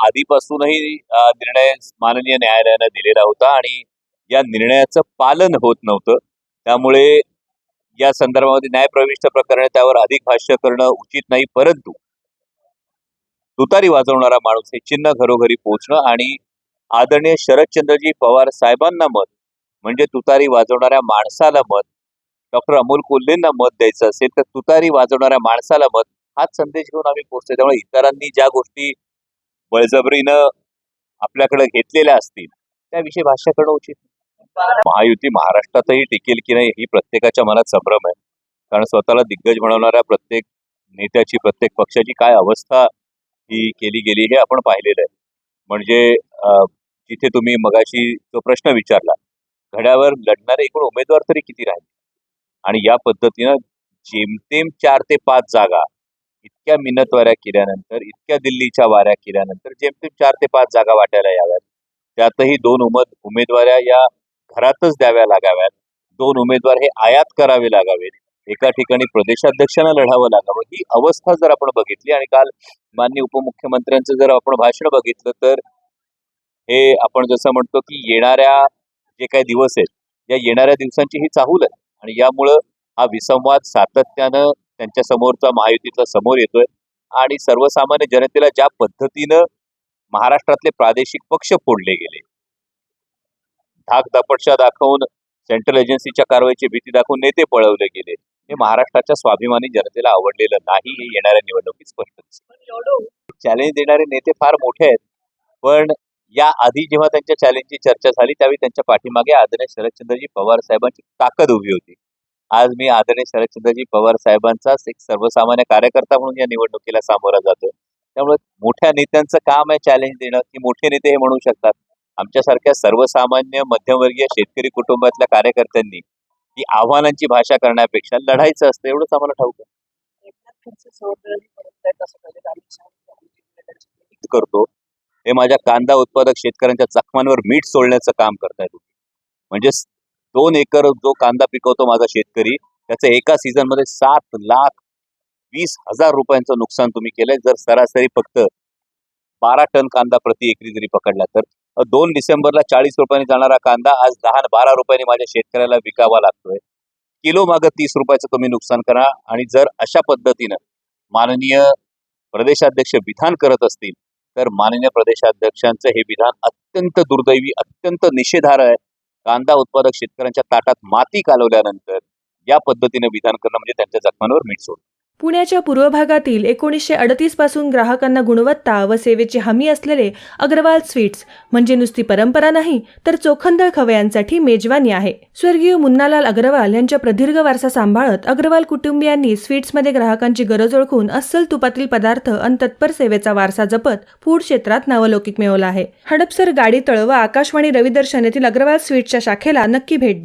आधीपासूनही निर्णय माननीय न्यायालयाने दिलेला होता आणि या निर्णयाचं पालन होत नव्हतं. त्यामुळे या संदर्भामध्ये न्यायप्रविष्ट प्रकरणे त्यावर अधिक भाष्य करणं उचित नाही. परंतु तुतारी वाजवणारा माणूस हे चिन्ह घरोघरी पोहोचणं आणि आदरणीय शरदचंद्रजी पवार साहेबांना मत म्हणजे तुतारी वाजवणाऱ्या माणसाला मत, डॉक्टर अमोल कोल्हेंना मत द्यायचं असेल तर तुतारी वाजवणाऱ्या माणसाला मत, हाच संदेश घेऊन आम्ही पोहोचतो. त्यामुळे इतरांनी ज्या गोष्टी बळजबरीनं आपल्याकडे घेतलेल्या असतील त्याविषयी भाष्य करणं उचित नाही. महायुती महाराष्ट्रातही टिकेल की नाही ही प्रत्येकाच्या मनात संभ्रम आहे. कारण स्वतःला दिग्गज बनवणाऱ्या प्रत्येक नेत्याची, प्रत्येक पक्षाची काय अवस्था ही केली गेली हे आपण पाहिलेलं आहे. म्हणजे जिथे तुम्ही मगाशी जो प्रश्न विचारला, घड्यावर लढणारे एकूण उमेदवार तरी किती राहिले आणि या पद्धतीनं जेमतेम 4 ते 5 जागा इतक्या मिन्नतवाऱ्या केल्यानंतर, इतक्या दिल्लीच्या वाऱ्या केल्यानंतर जेमतेम 4 ते 5 जागा वाटायला याव्यात. त्यातही 2 उमेदवाऱ्या या घरातच द्याव्या लागाव्यात. 2 उमेदवार हे आयात करावे लागावेत. एका ठिकाणी प्रदेशाध्यक्षांना लढावं लागावं. ही अवस्था जर आपण बघितली आणि काल माननीय उपमुख्यमंत्र्यांचं जर आपण भाषण बघितलं तर हे आपण जसं म्हणतो की येणाऱ्या जे काही दिवस आहेत या येणाऱ्या दिवसांची ही चाहूल आहे आणि यामुळं हा विसंवाद सातत्यानं त्यांच्या समोरचा महायुतीतला समोर येतोय आणि सर्वसामान्य जनतेला ज्या पद्धतीनं महाराष्ट्रातले प्रादेशिक पक्ष फोडले गेले, धाकदपटशा दाखवून सेंट्रल एजन्सीच्या कारवाईची भीती दाखवून नेते पळवले गेले, हे महाराष्ट्राच्या स्वाभिमानी जनतेला आवडलेलं नाही. हे येणाऱ्या निवडणुकीत स्पष्ट दिसेल. चॅलेंज देणारे नेते फार मोठे आहेत, पण या आधी जेव्हा त्यांच्या चॅलेंजची चर्चा झाली त्यावेळी त्यांच्या पाठीमागे आदरणीय शरदचंद्रजी पवार साहेबांची ताकद उभी होती. आज मी आदरणीय शरदचंद्रजी पवार साहेबांचाच एक सर्वसामान्य कार्यकर्ता म्हणून या निवडणुकीला सामोरा जातो. त्यामुळे मोठ्या नेत्यांचं काम आहे चॅलेंज देणं, की मोठे नेते हे म्हणू शकतात. आमच्यासारख्या सर्वसामान्य मध्यमवर्गीय शेतकरी कुटुंबातल्या कार्यकर्त्यांनी ती आव्हानांची भाषा करण्यापेक्षा लढायचं असतं एवढंच आम्हाला ठाऊक करतो. हे माझ्या कांदा उत्पादक शेतकऱ्यांच्या जखमांवर मीठ सोडण्याचं काम करतायत. म्हणजे 2 एकर जो कांदा पिकवतो माझा शेतकरी, त्याचं एका सीझन मध्ये 7,20,000 रुपयांचं नुकसान तुम्ही केलंय. जर सरासरी फक्त 12 टन कांदा प्रति एकरी जरी पकडला तर 2 डिसेंबरला 40 रुपयांनी जाणारा कांदा आज 10-12 रुपयांनी माझ्या शेतकऱ्याला विकावा लागतोय. किलो मागं 30 रुपयाचं तुम्ही नुकसान करा आणि जर अशा पद्धतीनं माननीय प्रदेशाध्यक्ष विधान करत असतील तर माननीय प्रदेशाध्यक्षांचं हे विधान अत्यंत दुर्दैवी, अत्यंत निषेधार्ह आहे. कांदा उत्पादक शेतकऱ्यांच्या ताटात माती कालवल्यानंतर या पद्धतीने विधान करणं म्हणजे त्यांच्या जखमांवर मीठ सोडणं. पुण्याच्या पूर्व भागातील 1938 पासून ग्राहकांना गुणवत्ता व सेवेची हमी असलेले अग्रवाल स्वीट्स म्हणजे नुसती परंपरा नाही तर चोखंदळ खवयांसाठी मेजवानी आहे. स्वर्गीय मुन्नालाल अग्रवाल यांच्या प्रदीर्घ वारसा सांभाळत अग्रवाल कुटुंबियांनी स्वीट्समध्ये ग्राहकांची गरज ओळखून अस्सल तुपातील पदार्थ आणि तत्पर सेवेचा वारसा जपत फूड क्षेत्रात नावलौकिक मिळवला आहे. हडपसर, गाडीतळ व आकाशवाणी रविदर्शन येथील अग्रवाल स्वीट्सच्या शाखेला नक्की भेट द्या.